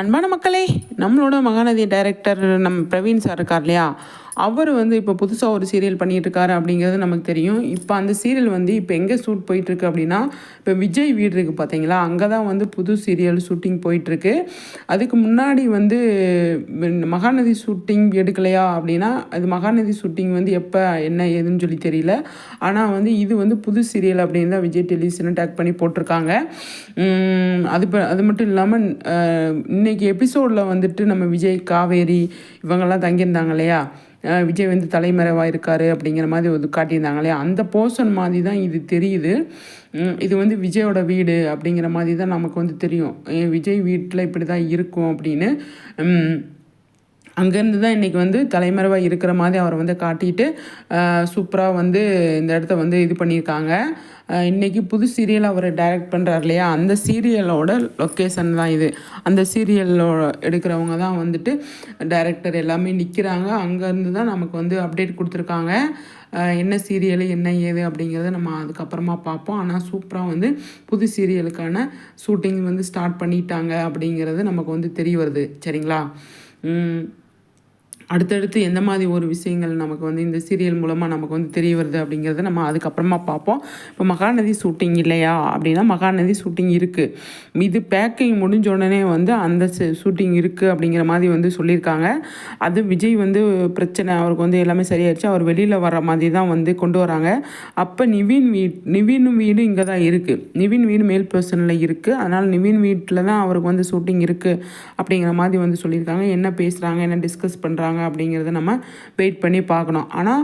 அன்பான மக்களே, நம்மளோட மகாநதி டைரக்டர் நம்ம பிரவீன் சார் இருக்கார் இல்லையா, அவர் இப்போ புதுசாக ஒரு சீரியல் பண்ணிகிட்ருக்காரு அப்படிங்கிறது நமக்கு தெரியும். இப்போ அந்த சீரியல் இப்போ எங்கே ஷூட் போயிட்டுருக்கு அப்படின்னா, இப்போ விஜய் வீடு இருக்குது பார்த்தீங்களா, அங்கே தான் புது சீரியல் ஷூட்டிங் போயிட்டுருக்கு. அதுக்கு முன்னாடி மகாநதி ஷூட்டிங் எடுக்கலையா அப்படின்னா, அது மகாநதி ஷூட்டிங் எப்போ என்ன ஏதுன்னு சொல்லி தெரியல. ஆனால் இது புது சீரியல் அப்படின்னு தான் விஜய் டெலிவிஷனை டேக் பண்ணி போட்டிருக்காங்க. அது மட்டும் இல்லாமல் இன்றைக்கி எபிசோடில் நம்ம விஜய், காவேரி இவங்கெல்லாம் தங்கியிருந்தாங்க இல்லையா, விஜய் தலைமறைவாக இருக்கார் அப்படிங்கிற மாதிரி காட்டியிருந்தாங்க இல்லையா, அந்த போர்ஷன் மாதிரி தான் இது தெரியுது. இது விஜயோட வீடு அப்படிங்கிற மாதிரி தான் நமக்கு தெரியும். விஜய் வீட்டில் இப்படி தான் இருக்கும் அப்படின்னு. அங்கேருந்து தான் இன்றைக்கி தலைமறைவாக இருக்கிற மாதிரி அவரை காட்டிட்டு சூப்பராக இந்த இடத்த இது பண்ணியிருக்காங்க. இன்றைக்கி புது சீரியல் அவர் டைரக்ட் பண்ணுறாரு இல்லையா, அந்த சீரியலோட லொக்கேஷன் தான் இது. அந்த சீரியலோட எடுக்கிறவங்க தான் டைரக்டர் எல்லாமே நிற்கிறாங்க. அங்கேருந்து தான் நமக்கு அப்டேட் கொடுத்துருக்காங்க. என்ன சீரியல் என்ன ஏது அப்படிங்கிறத நம்ம அதுக்கப்புறமா பார்ப்போம். ஆனால் சூப்பராக புது சீரியலுக்கான ஷூட்டிங் ஸ்டார்ட் பண்ணிட்டாங்க அப்படிங்கிறது நமக்கு தெரிய வருது. சரிங்களா? அடுத்தடுத்து எந்த மாதிரி ஒரு விஷயங்கள் நமக்கு இந்த சீரியல் மூலமாக நமக்கு தெரிய வருது அப்படிங்கிறத நம்ம அதுக்கப்புறமா பார்ப்போம். இப்போ மகாநதி ஷூட்டிங் இல்லையா அப்படின்னா, மகாநதி ஷூட்டிங் இருக்குது. இது பேக்கிங் முடிஞ்ச உடனே அந்த ஷூட்டிங் இருக்குது அப்படிங்கிற மாதிரி சொல்லியிருக்காங்க. அது விஜய் பிரச்சனை அவருக்கு எல்லாமே சரியாயிடுச்சு. அவர் வெளியில் வர மாதிரி தான் கொண்டு வராங்க. அப்போ நிவின் வீடு இங்கே தான் இருக்குது. நிவின் வீடு மேல் பர்சனில் இருக்குது. அதனால் நிவின் வீட்டில் தான் அவருக்கு ஷூட்டிங் இருக்குது அப்படிங்கிற மாதிரி சொல்லியிருக்காங்க. என்ன பேசுகிறாங்க, என்ன டிஸ்கஸ் பண்ணுறாங்க அப்படிங்கிறத நம்ம வெயிட் பண்ணி பார்க்கணும். ஆனால்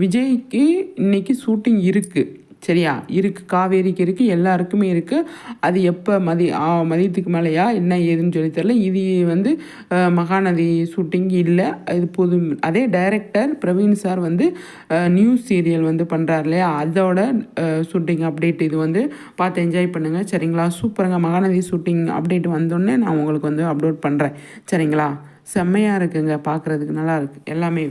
விஜய்க்கு இன்றைக்கி ஷூட்டிங் இருக்குது. சரியா? இருக்குது, காவேரிக்கு இருக்குது, எல்லாருக்குமே இருக்குது. அது எப்போ மதியத்துக்கு மேலேயா என்ன ஏதுன்னு சொல்லி தெரியல. இது மகாநதி ஷூட்டிங் இல்லை. இது அதே director Praveen sir new serial பண்ணுறாரு இல்லையா, அதோட ஷூட்டிங் அப்டேட் இது பார்த்து என்ஜாய் பண்ணுங்கள். சரிங்களா? சூப்பருங்க. மகாநதி ஷூட்டிங் அப்டேட் வந்தோடனே நான் உங்களுக்கு அப்லோட் பண்ணுறேன். சரிங்களா? செம்மையாக இருக்குங்க, பார்க்குறதுக்கு நல்லா இருக்குது எல்லாமே.